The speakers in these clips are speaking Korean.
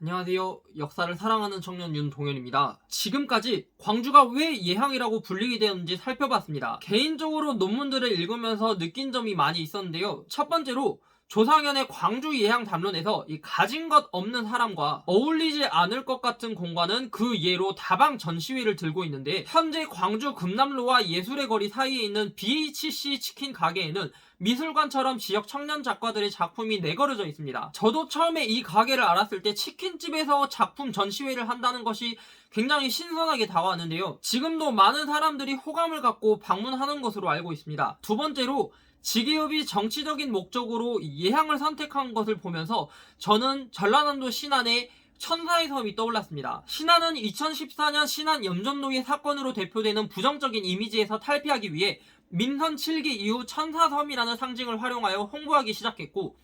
안녕하세요. 역사를 사랑하는 청년 윤동현입니다. 지금까지 광주가 왜 예향이라고 불리게 되었는지 살펴봤습니다. 개인적으로 논문들을 읽으면서 느낀 점이 많이 있었는데요. 첫 번째로 조상현의 광주 예향 담론에서 이 가진 것 없는 사람과 어울리지 않을 것 같은 공간은 그 예로 다방 전시회를 들고 있는데, 현재 광주 금남로와 예술의 거리 사이에 있는 BHC 치킨 가게에는 미술관처럼 지역 청년 작가들의 작품이 내걸어져 있습니다. 저도 처음에 이 가게를 알았을 때 치킨집에서 작품 전시회를 한다는 것이 굉장히 신선하게 다가왔는데요. 지금도 많은 사람들이 호감을 갖고 방문하는 것으로 알고 있습니다. 두 번째로, 지기읍이 정치적인 목적으로 예향을 선택한 것을 보면서 저는 전라남도 신안의 천사의 섬이 떠올랐습니다. 신안은 2014년 신안 염전노예 사건으로 대표되는 부정적인 이미지에서 탈피하기 위해 민선 7기 이후 천사섬이라는 상징을 활용하여 홍보하기 시작했고,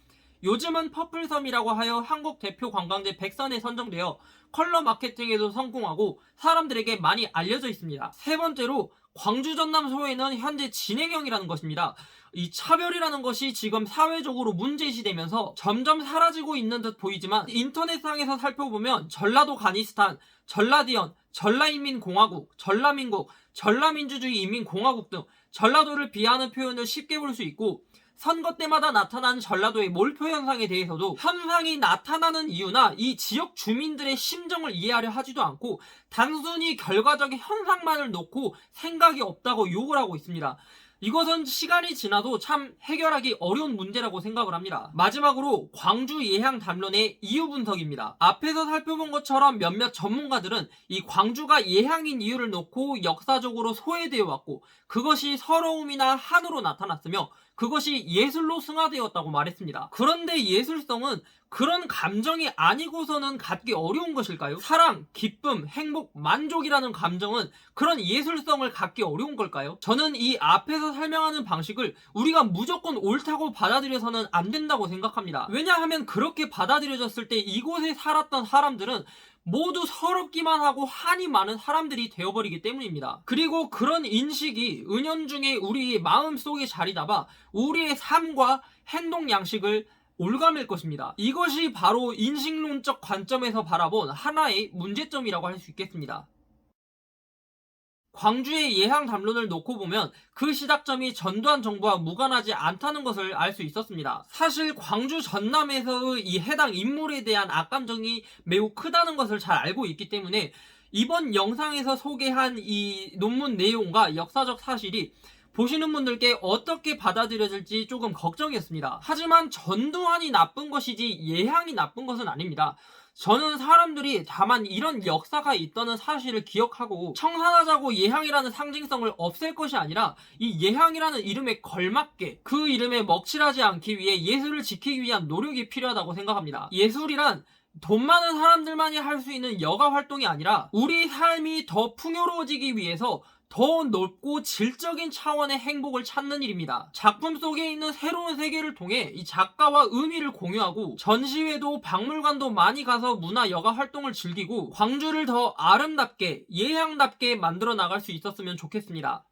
요즘은 퍼플섬이라고 하여 한국 대표 관광지 100선에 선정되어 컬러 마케팅에도 성공하고 사람들에게 많이 알려져 있습니다. 세 번째로, 광주 전남 소에는 현재 진행형이라는 것입니다. 이 차별이라는 것이 지금 사회적으로 문제시되면서 점점 사라지고 있는 듯 보이지만, 인터넷상에서 살펴보면 전라도 가니스탄, 전라디언, 전라인민공화국, 전라민국, 전라민주주의 인민공화국 등 전라도를 비하하는 표현을 쉽게 볼 수 있고, 선거 때마다 나타나는 전라도의 몰표 현상에 대해서도 현상이 나타나는 이유나 이 지역 주민들의 심정을 이해하려 하지도 않고 단순히 결과적인 현상만을 놓고 생각이 없다고 욕을 하고 있습니다. 이것은 시간이 지나도 참 해결하기 어려운 문제라고 생각을 합니다. 마지막으로 광주 예향 담론의 이유 분석입니다. 앞에서 살펴본 것처럼 몇몇 전문가들은 이 광주가 예향인 이유를 놓고 역사적으로 소외되어 왔고, 그것이 서러움이나 한으로 나타났으며 그것이 예술로 승화되었다고 말했습니다. 그런데 예술성은 그런 감정이 아니고서는 갖기 어려운 것일까요? 사랑, 기쁨, 행복, 만족이라는 감정은 그런 예술성을 갖기 어려운 걸까요? 저는 이 앞에서 설명하는 방식을 우리가 무조건 옳다고 받아들여서는 안 된다고 생각합니다. 왜냐하면 그렇게 받아들여졌을 때 이곳에 살았던 사람들은 모두 서럽기만 하고 한이 많은 사람들이 되어버리기 때문입니다. 그리고 그런 인식이 은연중에 우리 마음속에 자리 잡아 우리의 삶과 행동 양식을 올가맬 것입니다. 이것이 바로 인식론적 관점에서 바라본 하나의 문제점이라고 할 수 있겠습니다. 광주의 예향 담론을 놓고 보면 그 시작점이 전두환 정부와 무관하지 않다는 것을 알 수 있었습니다. 사실 광주 전남에서의 이 해당 인물에 대한 악감정이 매우 크다는 것을 잘 알고 있기 때문에 이번 영상에서 소개한 이 논문 내용과 역사적 사실이 보시는 분들께 어떻게 받아들여질지 조금 걱정이었습니다. 하지만 전두환이 나쁜 것이지 예향이 나쁜 것은 아닙니다. 저는 사람들이 다만 이런 역사가 있다는 사실을 기억하고 청산하자고 예향이라는 상징성을 없앨 것이 아니라 이 예향이라는 이름에 걸맞게 그 이름에 먹칠하지 않기 위해 예술을 지키기 위한 노력이 필요하다고 생각합니다. 예술이란 돈 많은 사람들만이 할 수 있는 여가 활동이 아니라 우리 삶이 더 풍요로워지기 위해서 더 넓고 질적인 차원의 행복을 찾는 일입니다. 작품 속에 있는 새로운 세계를 통해 이 작가와 의미를 공유하고 전시회도 박물관도 많이 가서 문화 여가 활동을 즐기고 광주를 더 아름답게 예향답게 만들어 나갈 수 있었으면 좋겠습니다.